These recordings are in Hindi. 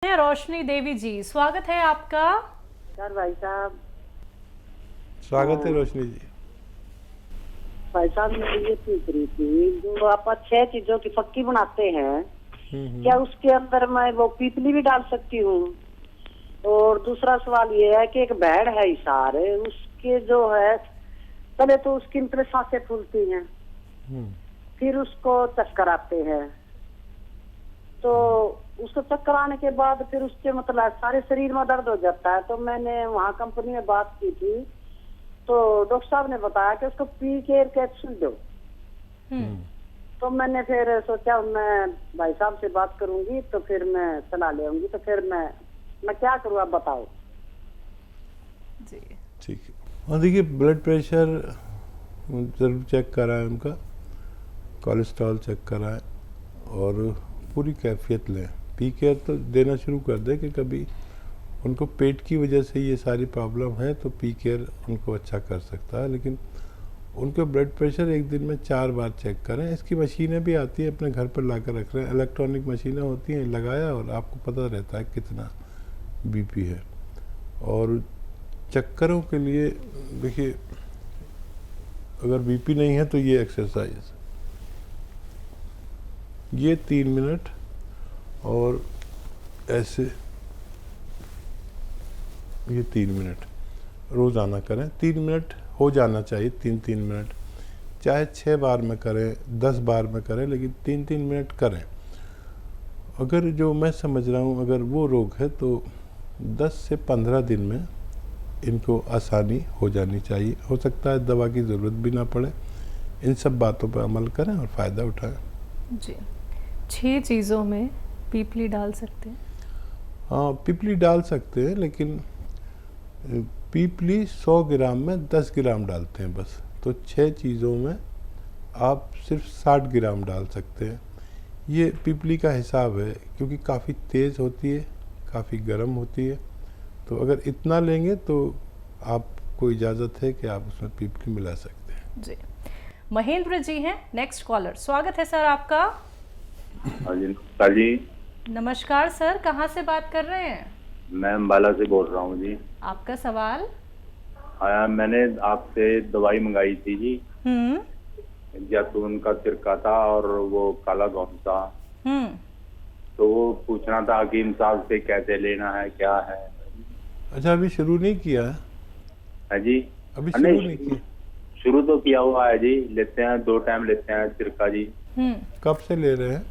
हैं रोशनी देवी जी, स्वागत है आपका। सर भाई साहब, स्वागत है रोशनी जी। भाई साहब मैं ये पूछ रही थी, जो आप 6 चीजों की फक्की बनाते हैं, क्या उसके अंदर मैं वो पीपली भी डाल सकती हूँ? और दूसरा सवाल ये है कि एक भेड़ है इशार, उसके जो है पहले तो उसकी मतलब सांसें फूलती हैं, फिर उसको चक्कर आते हैं, तो उसको चक्कर आने के बाद फिर उसके मतलब सारे शरीर में दर्द हो जाता है। तो मैंने वहाँ कंपनी में बात की थी, तो डॉक्टर साहब ने बताया कि उसको पी केयर कैप्सूल दो। तो मैंने फिर सोचा मैं भाई साहब से बात करूंगी, तो फिर मैं सलाह ले आऊंगी। तो फिर मैं क्या करूँ, आप बताओ जी। ठीक है। और देखिए, ब्लड प्रेशर ज़रूर चेक कराएं, उनका कोलेस्ट्रॉल चेक कराएं और पूरी कैफियत लें। पी केयर तो देना शुरू कर दें कि कभी उनको पेट की वजह से ये सारी प्रॉब्लम है तो पी केयर उनको अच्छा कर सकता है, लेकिन उनका ब्लड प्रेशर एक दिन में 4 बार चेक करें। इसकी मशीनें भी आती है, अपने घर पर ला कर रख रहे हैं, इलेक्ट्रॉनिक मशीनें होती हैं, लगाया और आपको पता रहता है कितना बीपी है। और चक्करों के लिए देखिए, अगर बीपी नहीं है तो ये एक्सरसाइज, ये 3 मिनट और ऐसे ये 3 मिनट रोज़ाना करें। 3 मिनट हो जाना चाहिए, 3-3 मिनट, चाहे 6 बार में करें 10 बार में करें, लेकिन 3-3 मिनट करें। अगर जो मैं समझ रहा हूँ अगर वो रोग है तो 10 से 15 दिन में इनको आसानी हो जानी चाहिए। हो सकता है दवा की ज़रूरत भी ना पड़े। इन सब बातों पर अमल करें और फ़ायदा उठाएं। जी, 6 चीज़ों में पीपली डाल सकते हैं? हाँ, पीपली डाल सकते हैं, लेकिन पीपली 100 ग्राम में 10 ग्राम डालते हैं बस। तो 6 चीज़ों में आप सिर्फ 60 ग्राम डाल सकते हैं। ये पीपली का हिसाब है, क्योंकि काफ़ी तेज़ होती है, काफ़ी गर्म होती है। तो अगर इतना लेंगे तो आपको इजाज़त है कि आप उसमें पीपली मिला सकते हैं। जी। महेंद्र जी हैं नेक्स्ट कॉलर, स्वागत है सर आपका। हाँ जी, नमस्कार जी। नमस्कार सर, कहाँ से बात कर रहे हैं? मैं अम्बाला से बोल रहा हूँ जी। आपका सवाल? हाँ, मैंने आपसे दवाई मंगाई थी जी, जैतून का सिरका था और वो काला घोंस था। तो वो पूछना था कि इंसाफ से कैसे लेना है, क्या है। अच्छा, अभी शुरू नहीं किया है? है जी, अभी शुरू नहीं किया? शुरू तो किया हुआ है जी। लेते हैं, 2 टाइम लेते हैं सिरका जी। कब से ले रहे हैं?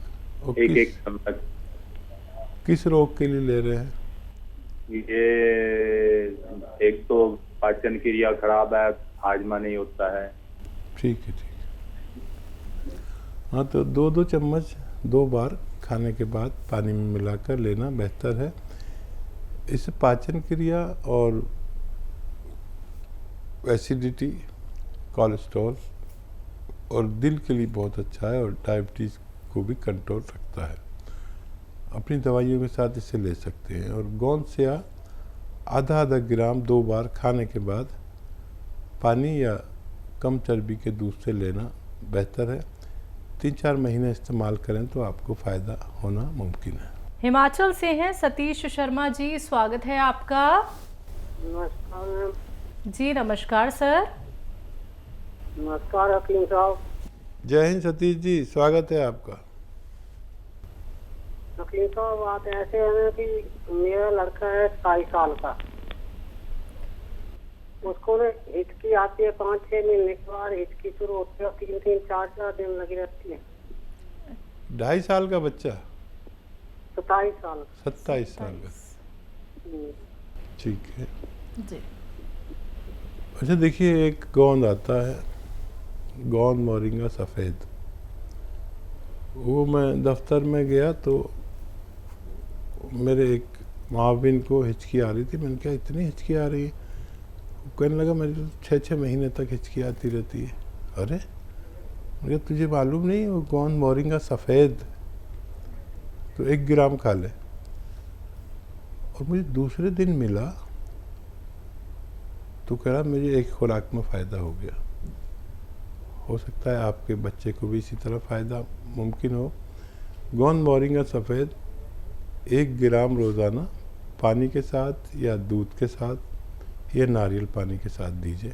और एक चम्मच। किस रोग के लिए ले रहे हैं? ये एक तो पाचन क्रिया खराब है, हाजमा नहीं होता है। ठीक है, ठीक है। हाँ, तो 2-2 चम्मच 2 बार खाने के बाद पानी में मिलाकर लेना बेहतर है। इससे पाचन क्रिया और एसिडिटी, कोलेस्ट्रॉल और दिल के लिए बहुत अच्छा है, और डायबिटीज़ को भी कंट्रोल रखता है। अपनी दवाइयों के साथ इसे ले सकते हैं। और गोंद से आधा ग्राम 2 बार खाने के बाद पानी या कम चर्बी के दूध से लेना बेहतर है। 3-4 महीने इस्तेमाल करें तो आपको फ़ायदा होना मुमकिन है। हिमाचल से हैं सतीश शर्मा जी, स्वागत है आपका। नमस्कार जी नमस्कार सर। नमस्कार हकीम साहब। जय हिंद सतीश जी, स्वागत है आपका। हकीम साहब, बात ऐसे है कि मेरा लड़का है 27 साल का, उसको ना हिचकी आती है 5-6 महीने के बाद हिचकी शुरू होती है, 3-3, 4-4 दिन लगी रहती है। 2.5 साल का बच्चा? 27 साल। 27 साल का, ठीक है जी। अच्छा, देखिए, एक गोंद आता है, गोंद मोरिंगा सफ़ेद। वो मैं दफ्तर में गया तो मेरे एक माविन को हिचकी आ रही थी। मैंने कहा, इतनी हिचकी आ रही है? वो कहने लगा, मेरी तो 6-6 महीने तक हिचकी आती रहती है। अरे, मुझे तुझे मालूम नहीं वो गोंद मोरिंगा सफ़ेद, तो 1 ग्राम खा ले। और मुझे दूसरे दिन मिला तो कह रहा मुझे एक खुराक में फ़ायदा हो गया। हो सकता है आपके बच्चे को भी इसी तरह फ़ायदा मुमकिन हो। गोंद मोरिंगा सफ़ेद 1 ग्राम रोज़ाना पानी के साथ या दूध के साथ या नारियल पानी के साथ दीजिए।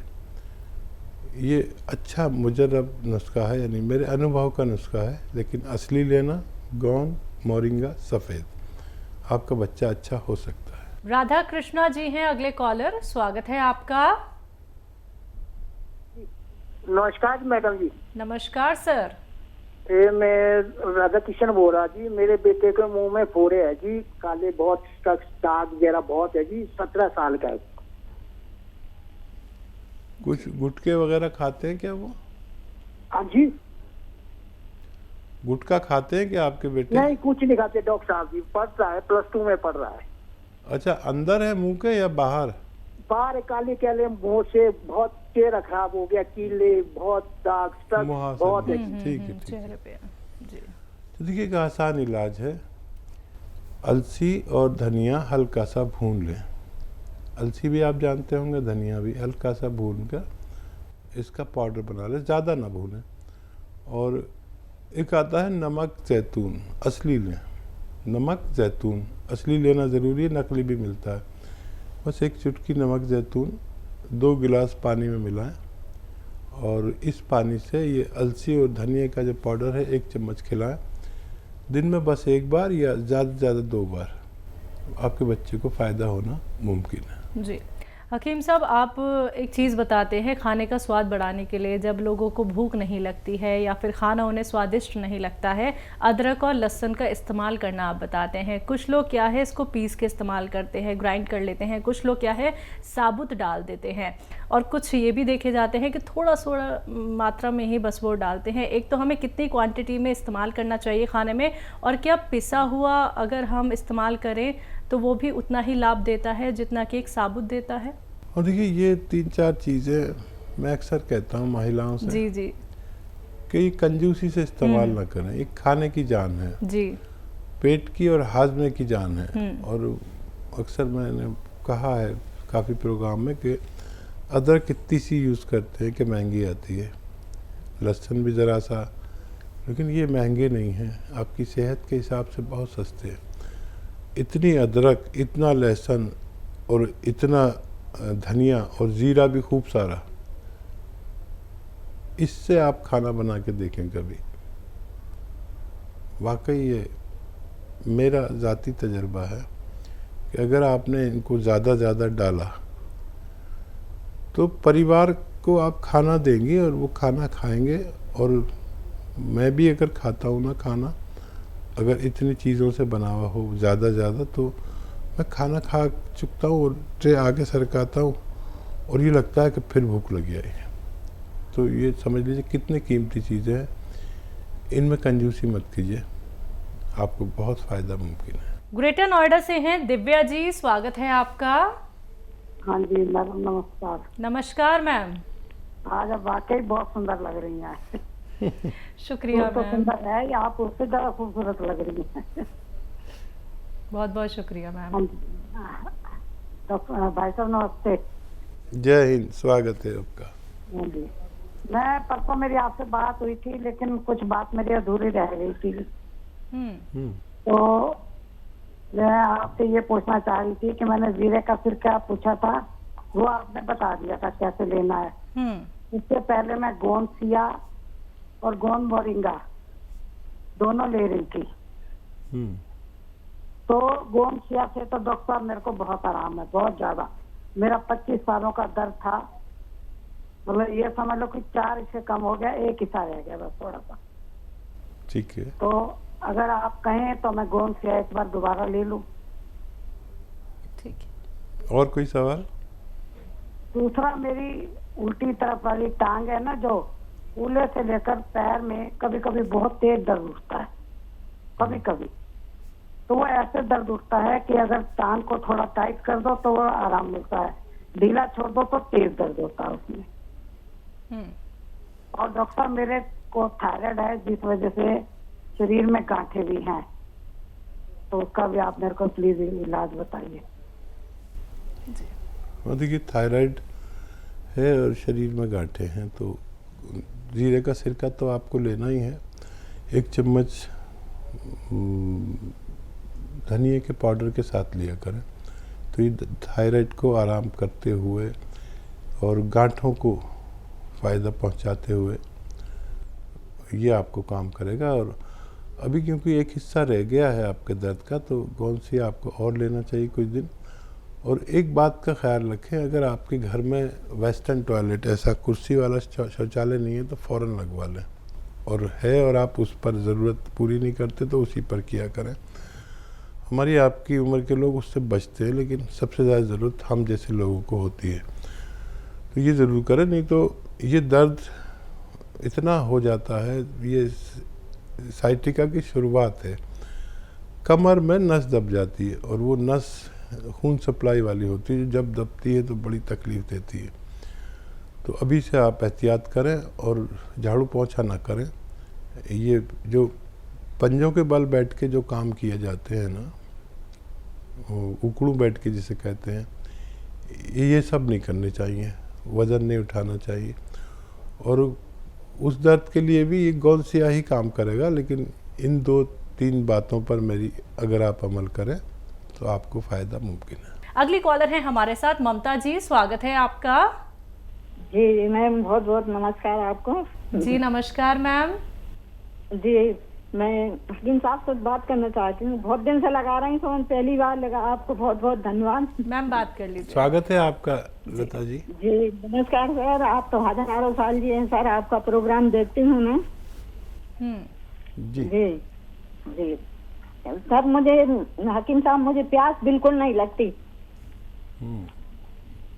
ये अच्छा मुजर्रब नुस्खा है, यानी मेरे अनुभव का नुस्खा है, लेकिन असली लेना गोंद, मोरिंगा, सफ़ेद, आपका बच्चा अच्छा हो सकता है। राधा कृष्णा जी हैं अगले कॉलर, स्वागत है आपका। नमस्कार मैडम जी। नमस्कार सर। मैं राधा किशन बोल रहा जी। मेरे बेटे के मुंह में फोड़े है जी, काले बहुत, दाग वगैरह बहुत है जी। 17 साल का है। कुछ गुटके वगैरह खाते हैं क्या वो? हाँ जी। गुटखा खाते हैं क्या आपके बेटे? नहीं, कुछ नहीं खाते डॉक्टर साहब जी। पढ़ रहा है, +2 में पढ़ रहा है। अच्छा, अंदर है मुंह के या बाहर? बाहर काले काले मुंह से, बहुत चेहरा खराब हो गया, कीले, बहुत दाग, बहुत है। ठीक है, चेहरे पे जी। तो देखिए, एक आसान इलाज है। अलसी और धनिया हल्का सा भून लें। अलसी भी आप जानते होंगे, धनिया भी हल्का सा भून कर इसका पाउडर बना लें, ज़्यादा ना भूनें। और एक आता है नमक जैतून, असली लें। नमक जैतून असली लेना ज़रूरी है, नकली भी मिलता है। बस 1 चुटकी नमक जैतून 2 गिलास पानी में मिलाएं और इस पानी से ये अलसी और धनिया का जो पाउडर है 1 चम्मच खिलाएं। दिन में बस 1 बार या ज़्यादा से ज़्यादा 2 बार, आपके बच्चे को फ़ायदा होना मुमकिन है। जी हकीम साहब, आप एक चीज़ बताते हैं खाने का स्वाद बढ़ाने के लिए, जब लोगों को भूख नहीं लगती है या फिर खाना उन्हें स्वादिष्ट नहीं लगता है, अदरक और लहसुन का इस्तेमाल करना आप बताते हैं। कुछ लोग क्या है इसको पीस के इस्तेमाल करते हैं, ग्राइंड कर लेते हैं, कुछ लोग क्या है साबुत डाल देते हैं, और कुछ ये भी देखे जाते हैं कि थोड़ा थोड़ा मात्रा में ही बस वो डालते हैं। एक तो हमें कितनी क्वांटिटी में इस्तेमाल करना चाहिए खाने में, और क्या पिसा हुआ अगर हम इस्तेमाल करें तो वो भी उतना ही लाभ देता है जितना कि एक साबुत देता है? और देखिए, ये 3-4 चीज़ें मैं अक्सर कहता हूँ महिलाओं से जी जी कि कंजूसी से इस्तेमाल ना करें। एक खाने की जान है जी, पेट की और हाजमे की जान है। और अक्सर मैंने कहा है काफ़ी प्रोग्राम में कि अदरक इतनी सी यूज़ करते हैं कि महंगी आती है, लहसुन भी ज़रा सा, लेकिन ये महंगे नहीं हैं, आपकी सेहत के हिसाब से बहुत सस्ते हैं। इतनी अदरक, इतना लहसुन और इतना धनिया और ज़ीरा भी खूब सारा, इससे आप खाना बना के देखें कभी। वाकई ये मेरा ज़ाती तजर्बा है कि अगर आपने इनको ज़्यादा डाला तो परिवार को आप खाना देंगे और वो खाना खाएंगे। और मैं भी अगर खाता हूँ ना खाना, अगर इतनी चीज़ों से बना हुआ हो ज़्यादा, तो मैं खाना खा चुकता हूँ और ट्रे आगे सरकाता हूँ और ये लगता है कि फिर भूख लगी आई है। तो ये समझ लीजिए कितनी कीमती चीज़ें हैं, इनमें कंजूसी मत कीजिए, आपको बहुत फ़ायदा मुमकिन है। ग्रेटर नोएडा से हैं दिव्या जी, स्वागत है आपका। हाँ जी मैडम, नमस्कार। नमस्कार मैम। आज आप वाकई बहुत सुंदर लग रही हैं। शुक्रिया तो मैम, सुंदर है, या आप उससे ज़्यादा खूबसूरत लग रही हैं। बहुत बहुत शुक्रिया मैम। हाँ जी। तो भाई साहब नमस्ते। जय हिंद, स्वागत है आपका। हाँ जी। मैं परसों मेरी आपसे बात हुई थी, लेकिन कुछ बात मेरी अधूरी रह गई थी। तो मैं आपसे ये पूछना चाह रही थी कि मैंने जीरे का सिरका पूछा था, वो आपने बता दिया था कैसे लेना है। इससे पहले मैं गोंद सिया और गोंद मोरिंगा दोनों ले रही थी। तो गोंद सिया से तो डॉक्टर साहब मेरे को बहुत आराम है, बहुत ज्यादा। मेरा 25 सालों का दर्द था, मतलब ये समझ लो कि 4 इससे कम हो गया, 1 हिस्सा रह गया बस थोड़ा सा। ठीक है। तो अगर आप कहें तो मैं गोंद सिया इस बार दोबारा ले लूं। ठीक है। और कोई सवाल? दूसरा, मेरी उल्टी तरफ वाली टांग है ना, जो कूल्हे से लेकर पैर में कभी कभी बहुत तेज दर्द उठता है, कभी कभी तो वो ऐसे दर्द उठता है कि अगर टांग को थोड़ा टाइट कर दो तो वो आराम मिलता है, ढीला छोड़ दो तो तेज दर्द होता है उसमें। और डॉक्टर मेरे को थायराइड है, जिस वजह से शरीर में गांठें भी हैं, तो उसका भी आप मेरे को प्लीज इलाज बताइए। देखिए, थायराइड है और शरीर में गांठें हैं, तो जीरे का सिरका तो आपको लेना ही है। 1 चम्मच धनिए के पाउडर के साथ लिया करें। तो ये थायराइड को आराम करते हुए और गांठों को फ़ायदा पहुंचाते हुए ये आपको काम करेगा। और अभी क्योंकि एक हिस्सा रह गया है आपके दर्द का, तो गोंसी आपको और लेना चाहिए कुछ दिन। और एक बात का ख्याल रखें, अगर आपके घर में वेस्टर्न टॉयलेट ऐसा कुर्सी वाला शौचालय नहीं है तो फ़ौरन लगवा लें, और है और आप उस पर ज़रूरत पूरी नहीं करते तो उसी पर किया करें। हमारी आपकी उम्र के लोग उससे बचते हैं, लेकिन सबसे ज़्यादा ज़रूरत हम जैसे लोगों को होती है, तो ये ज़रूर करें। नहीं तो ये दर्द इतना हो जाता है, ये साइटिका की शुरुआत है। कमर में नस दब जाती है और वो नस खून सप्लाई वाली होती है, जब दबती है तो बड़ी तकलीफ़ देती है। तो अभी से आप एहतियात करें और झाड़ू पोंछा ना करें। ये जो पंजों के बल बैठ के जो काम किए जाते हैं ना, उकड़ू बैठ के जिसे कहते हैं, ये सब नहीं करने चाहिए, वज़न नहीं उठाना चाहिए। और उस दर्द के लिए भी ये गोंसिया ही काम करेगा, लेकिन इन 2-3 बातों पर मेरी अगर आप अमल करें तो आपको फ़ायदा मुमकिन है। अगली कॉलर है हमारे साथ ममता जी, स्वागत है आपका। जी मैम, बहुत बहुत नमस्कार आपको। जी नमस्कार मैम। जी मैं हकीम साहब से बात करना चाहती हूँ, बहुत दिन से लगा रही हूँ, पहली बार लगा। आपको बहुत बहुत धन्यवाद। मैम बात कर लीजिए। स्वागत है आपका लता जी। जी नमस्कार सर, आप तो हजारों साल जी हैं सर, आपका प्रोग्राम देखती हूँ मैं। जी जी जी सर, मुझे हकीम साहब, मुझे प्यास बिल्कुल नहीं लगती।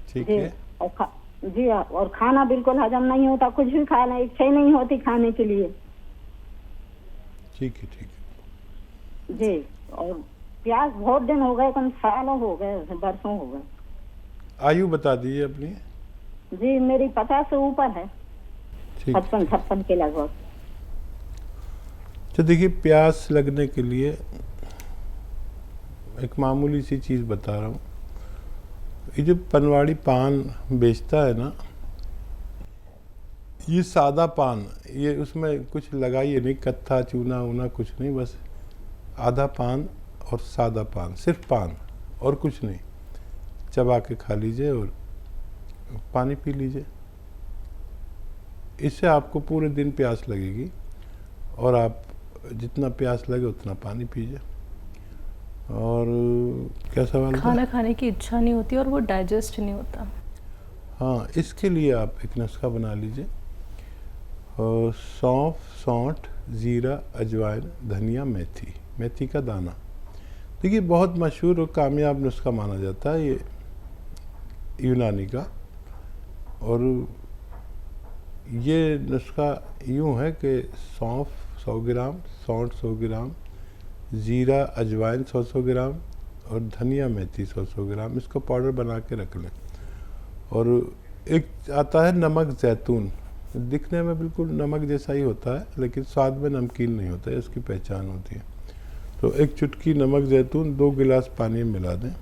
ठीक जी है। जी और खाना बिल्कुल हजम नहीं होता, कुछ भी खाना इच्छा ही नहीं होती खाने के लिए। ठीक है। जी और प्यास बहुत दिन हो गए, कम सालों हो गए, बरसों हो गए। आयु बता दीजिए अपनी। जी मेरी 50 से ऊपर है, ठीक। 56 के लगभग। तो देखिए, प्यास लगने के लिए एक मामूली सी चीज़ बता रहा हूँ। ये जो पनवाड़ी पान बेचता है ना, ये सादा पान, ये उसमें कुछ लगाइए नहीं, कत्था चूना वूना कुछ नहीं, बस आधा पान और सादा पान, सिर्फ पान और कुछ नहीं, चबा के खा लीजिए और पानी पी लीजिए। इससे आपको पूरे दिन प्यास लगेगी और आप जितना प्यास लगे उतना पानी पीजिए। और क्या सवाल था? खाना खाने की इच्छा नहीं होती और वो डाइजेस्ट नहीं होता। हाँ, इसके लिए आप एक नुस्खा बना लीजिए। और सौंफ, सौंठ, ज़ीरा, अजवाइन, धनिया, मेथी का दाना। देखिए बहुत मशहूर और कामयाब नुस्खा माना जाता है ये यूनानी का। और ये नुस्खा यूँ है कि सौंफ 100 ग्राम, सौंठ 100 ग्राम, ज़ीरा अजवाइन 100 ग्राम और धनिया मेथी 100 ग्राम, इसको पाउडर बना के रख लें। और एक आता है नमक ज़ैतून, दिखने में बिल्कुल नमक जैसा ही होता है लेकिन स्वाद में नमकीन नहीं होता है, इसकी पहचान होती है। तो एक चुटकी नमक ज़ैतून 2 गिलास पानी में मिला दें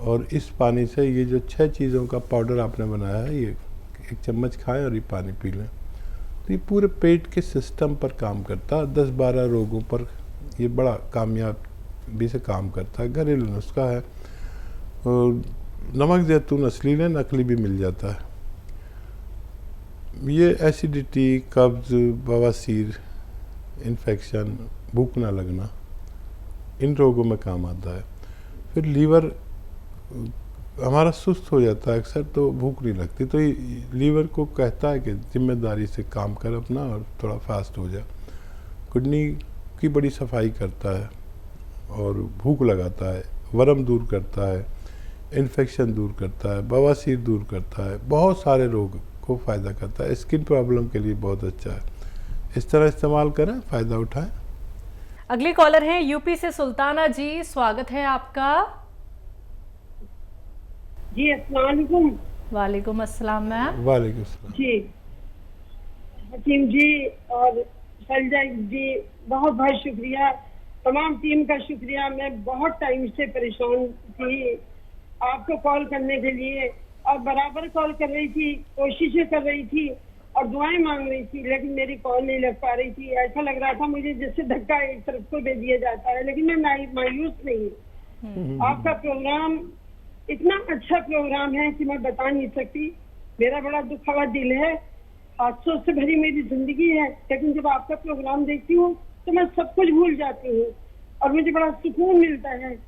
और इस पानी से ये जो 6 चीज़ों का पाउडर आपने बनाया है, ये 1 चम्मच खाएं और ये पानी पी लें। तो ये पूरे पेट के सिस्टम पर काम करता है, 10-12 रोगों पर ये बड़ा कामयाबी से काम करता है। घरेलू नुस्खा है। और नमक ज़ैतून असली लें, नकली भी मिल जाता है। ये एसिडिटी, कब्ज़, बवासीर, इन्फेक्शन, भूख ना लगना, इन रोगों में काम आता है। फिर लीवर हमारा सुस्त हो जाता है अक्सर, तो भूख नहीं लगती, तो ये लीवर को कहता है कि जिम्मेदारी से काम कर अपना और थोड़ा फास्ट हो जा। किडनी की बड़ी सफाई करता है और भूख लगाता है, वरम दूर करता है, इन्फेक्शन दूर करता है, बवासीर दूर करता है, बहुत सारे रोग को फ़ायदा करता है। स्किन प्रॉब्लम के लिए बहुत अच्छा है। इस तरह इस्तेमाल करें, फ़ायदा उठाएं। अगली कॉलर है यूपी से सुल्ताना जी, स्वागत है आपका। जी अस्सलाम वालेकुम। वालेकुम अस्सलाम मैम। वालेकुम अस्सलाम। जी हकीम जी और सलजा जी, बहुत बहुत शुक्रिया, तमाम टीम का शुक्रिया। मैं बहुत टाइम से परेशान थी आपको कॉल करने के लिए और बराबर कॉल कर रही थी, कोशिशें कर रही थी और दुआएं मांग रही थी, लेकिन मेरी कॉल नहीं लग पा रही थी। ऐसा लग रहा था मुझे जैसे धक्का एक तरफ को दे दिया जाता है, लेकिन मैं मायूस नहीं हूँ। आपका प्रोग्राम इतना अच्छा प्रोग्राम है कि मैं बता नहीं सकती। मेरा बड़ा दुखा हुआ दिल है, हादसों से भरी मेरी जिंदगी है, लेकिन जब आपका प्रोग्राम देखती हूँ तो मैं सब कुछ भूल जाती हूँ और मुझे बड़ा सुकून मिलता है।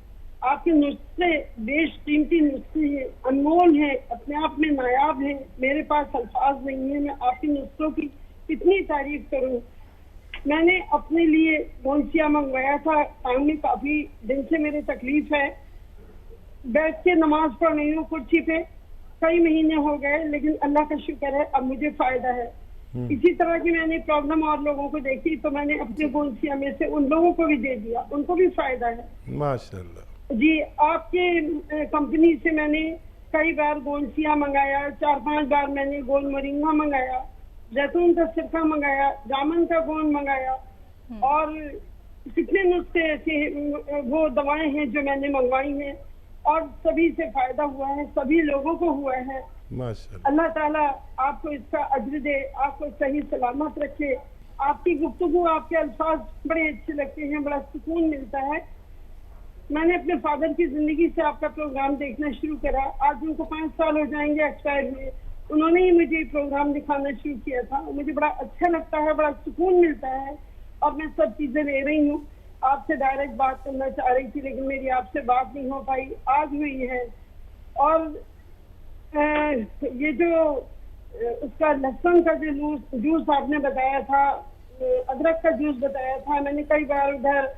आपके नुस्खे बेशकीमती नुस्खे हैं, अनमोल हैं, अपने आप में नायाब हैं। मेरे पास अल्फाज नहीं है, मैं आपके नुस्खों की कितनी तारीफ करूं। मैंने अपने लिए गोंसिया मंगवाया था, टांग में काफी दिन से मेरे तकलीफ है, बैठ के नमाज पढ़ रही हूँ कुर्सी पे, कई महीने हो गए, लेकिन अल्लाह का शुक्र है अब मुझे फायदा है। इसी तरह की मैंने प्रॉब्लम और लोगों को देखी तो मैंने अपने गोंसिया में से उन लोगों को भी दे दिया, उनको भी फायदा है। माशाल्लाह जी, आपके कंपनी से मैंने कई बार गोंसिया मंगाया, 4-5 बार मैंने गोल मोरिंगा मंगाया, जैतून का सिरका मंगाया, जामुन का गोंद मंगाया और कितने नुस्खे ऐसे वो दवाएं हैं जो मैंने मंगवाई हैं और सभी से फायदा हुआ है, सभी लोगों को हुआ है। माशाल्लाह। अल्लाह ताला आपको इसका अज्र दे, आपको सही सलामत रखे। आपकी गुफ्तगू, आपके अल्फाज बड़े अच्छे लगते हैं, बड़ा सुकून मिलता है। मैंने अपने फादर की जिंदगी से आपका प्रोग्राम देखना शुरू करा, आज उनको 5 साल हो जाएंगे एक्सपायर हुए। उन्होंने ही मुझे ये प्रोग्राम दिखाना शुरू किया था, मुझे बड़ा अच्छा लगता है, बड़ा सुकून मिलता है और मैं सब चीजें ले रही हूँ। आपसे डायरेक्ट बात करना चाह रही थी लेकिन मेरी आपसे बात नहीं हो पाई, आज हुई है। और ये जो उसका लहसुन का जो जूस आपने बताया था, अदरक का जूस बताया था, मैंने कई बार उधर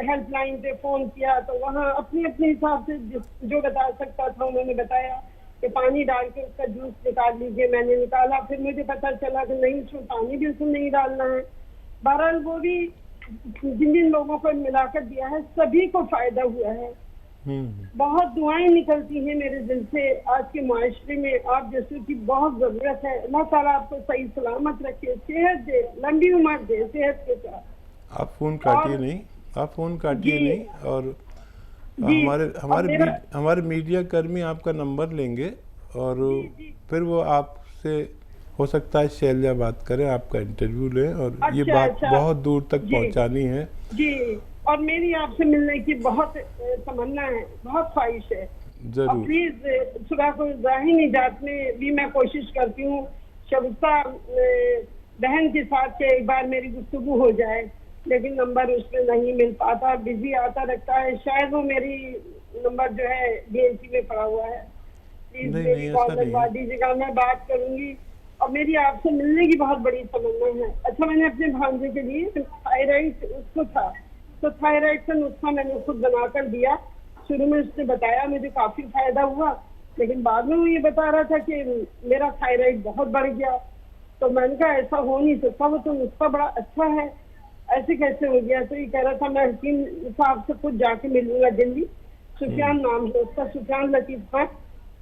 हेल्पलाइन पे फोन किया तो वहाँ अपने अपने हिसाब से जो बता सकता था उन्होंने बताया कि पानी डाल के उसका जूस निकाल लीजिए। मैंने निकाला, फिर मुझे पता चला कि नहीं, उसमें पानी बिल्कुल नहीं डालना है। बहरहाल वो भी जिन जिन लोगों को मिलाकर दिया है सभी को फायदा हुआ है। बहुत दुआएं निकलती हैं मेरे दिल से। आज के मुआशरे में आप जैसे की बहुत जरूरत है। अल्लाह ताला आपको सही सलामत रखे, सेहत दे, लंबी उम्र दे सेहत के साथ। आप फोन काटिए नहीं, आप फोन काटिए नहीं। और हमारे मीडिया कर्मी आपका नंबर लेंगे और फिर वो आपसे हो सकता है शैल्या बात करें, आपका इंटरव्यू लें और ये बात बहुत दूर तक पहुंचानी है। जी, और मेरी आपसे मिलने की बहुत तमन्ना है, बहुत ख्वाहिश है। जरूर। प्लीज सुबह को जाहिर निजात में भी मैं कोशिश करती हूँ शगुफ्ता बहन के साथ के एक बार मेरी गुफ्तगू हो जाए, लेकिन नंबर उसमें नहीं मिल पाता, बिजी आता रहता है। शायद वो मेरी नंबर जो है DNC में पड़ा हुआ है। प्लीज मेरी कॉल लगवा दीजिएगा, मैं बात करूंगी। और मेरी आपसे मिलने की बहुत बड़ी तमन्ना है। अच्छा, मैंने अपने भांजे के लिए थायराइड उसको था तो थायराइड का नुस्खा मैंने खुद बनाकर दिया। शुरू में उसने बताया, मुझे काफी फायदा हुआ, लेकिन बाद में वो ये बता रहा था कि मेरा थायराइड बहुत बढ़ गया। तो मैंने कहा ऐसा हो नहीं सकता, वो तो नुस्खा बड़ा अच्छा है, ऐसे कैसे हो गया? तो ये कह रहा था मैं हकीम साहब से खुद जाके मिलूंगा दिल्ली, सुफियान नाम है उसका, सुफियान लतीफ खान,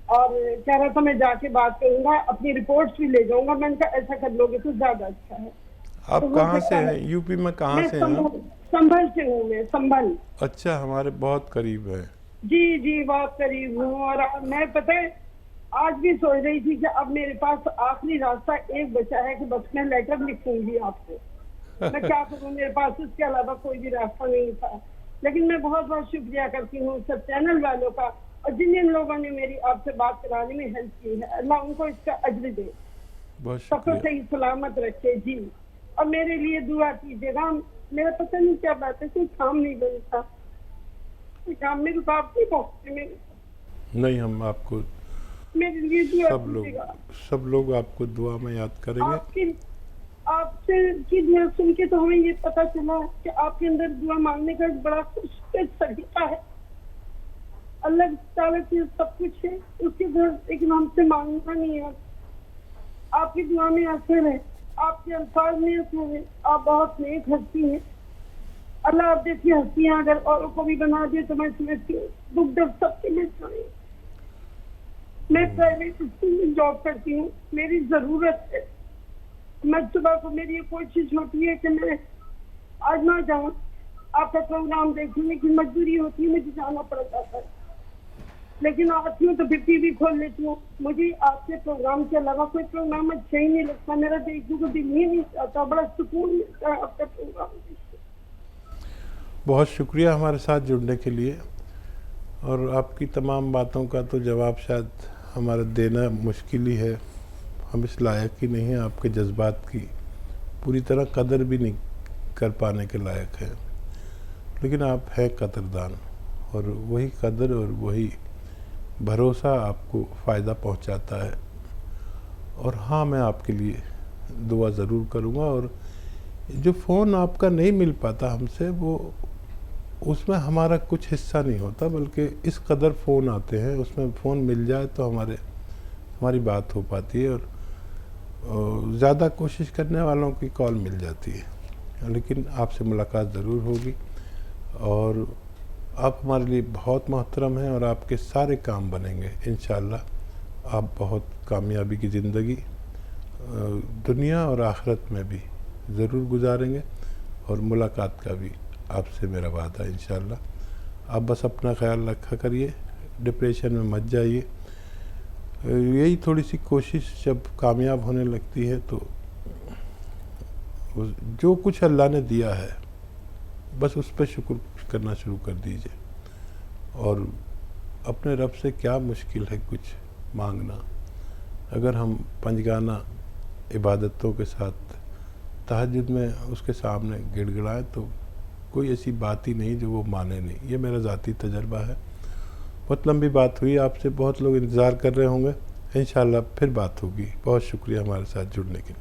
और कह रहा था मैं जाके बात करूंगा, अपनी रिपोर्ट्स भी ले जाऊंगा। मैंने कहा ऐसा कर लोगे तो ज्यादा अच्छा है। आप तो कहाँ से हैं? यूपी में कहाँ से हैं? संभल से हूँ मैं, संभल। अच्छा, हमारे बहुत करीब है। जी जी, बहुत करीब हूँ। और मैं पता है आज भी सोच रही थी कि अब मेरे पास आखिरी रास्ता एक बचा है कि बस मैं लेटर लिखूंगी आपको। मैं क्या करूँ, मेरे पास इसके अलावा कोई भी रास्ता नहीं था। लेकिन मैं बहुत बहुत शुक्रिया करती हूँ सब चैनल वालों का और जिन जिन लोगों ने मेरी आपसे बात कराने में हेल्प की है। अल्लाह उनको इसका अज्र दे, सबको सही सलामत रखे। जी, और मेरे लिए दुआ कीजिएगा। मेरा पता नहीं क्या बात है, कोई काम नहीं बनता, कोई काम मेरे बाप नहीं पहुँचते मेरे। नहीं, हम आपको मेरे लिए दुआ सब लोग आपको दुआ में याद करेंगे। आपसे की दुआ सुन के तो हमें ये पता चला कि आपके अंदर दुआ मांगने का बड़ा खुशकिस्मत तरीका है। अल्लाह ताला के सब कुछ है, उसके घर लेकिन हमसे मांगना नहीं है। आपकी दुआ में असर है, आपके अल्फाज में असर है। आप बहुत नेक हस्ती हैं। अल्लाह आप जैसी हस्तियाँ अगर औरों को भी बना दे तो मैं समझती हूँ दुख दर्द सबके लिए चाहिए। मैं प्राइवेट स्कूल में जॉब करती हूँ, मेरी जरूरत है। मैं सुबह को मेरी ये कोशिश होती है कि मैं आज ना जाऊँ आपका प्रोग्राम देखने की मजबूरी होती है, मुझे जाना पड़ जाता है। लेकिन आती हूँ तो फिर टीवी खोल लेती हूँ। मुझे आपके प्रोग्राम के अलावा कोई प्रोग्राम अच्छा ही नहीं लगता, मेरा देखने को दिल ही नहीं चाहता, बड़ा सुकून मिलता है आपका प्रोग्राम देखकर। बहुत शुक्रिया हमारे साथ जुड़ने के लिए, और आपकी तमाम बातों का तो जवाब शायद हमारा देना मुश्किल ही है। हम इस लायक ही नहीं हैं, आपके जज्बात की पूरी तरह कदर भी नहीं कर पाने के लायक हैं, लेकिन आप हैं कदरदान, और वही कदर और वही भरोसा आपको फ़ायदा पहुंचाता है। और हाँ, मैं आपके लिए दुआ ज़रूर करूँगा। और जो फ़ोन आपका नहीं मिल पाता हमसे, वो उसमें हमारा कुछ हिस्सा नहीं होता, बल्कि इस कदर फ़ोन आते हैं, उसमें फ़ोन मिल जाए तो हमारी बात हो पाती है, और ज़्यादा कोशिश करने वालों की कॉल मिल जाती है। लेकिन आपसे मुलाकात ज़रूर होगी, और आप हमारे लिए बहुत मोहतरम हैं, और आपके सारे काम बनेंगे इंशाअल्लाह। आप बहुत कामयाबी की ज़िंदगी दुनिया और आखिरत में भी ज़रूर गुजारेंगे, और मुलाकात का भी आपसे मेरा वादा है इंशाअल्लाह। आप बस अपना ख्याल रखा करिए, डिप्रेशन में मत जाइए। यही थोड़ी सी कोशिश जब कामयाब होने लगती है तो जो कुछ अल्लाह ने दिया है बस उस पर शुक्र करना शुरू कर दीजिए। और अपने रब से क्या मुश्किल है कुछ मांगना। अगर हम पंजगाना इबादतों के साथ तहज्जुद में उसके सामने गिड़गिड़ाएं तो कोई ऐसी बात ही नहीं जो वो माने नहीं। ये मेरा ज़ाती तजर्बा है। बहुत लंबी बात हुई, आपसे बहुत लोग इंतज़ार कर रहे होंगे। इंशाअल्लाह फिर बात होगी। बहुत शुक्रिया हमारे साथ जुड़ने के लिए।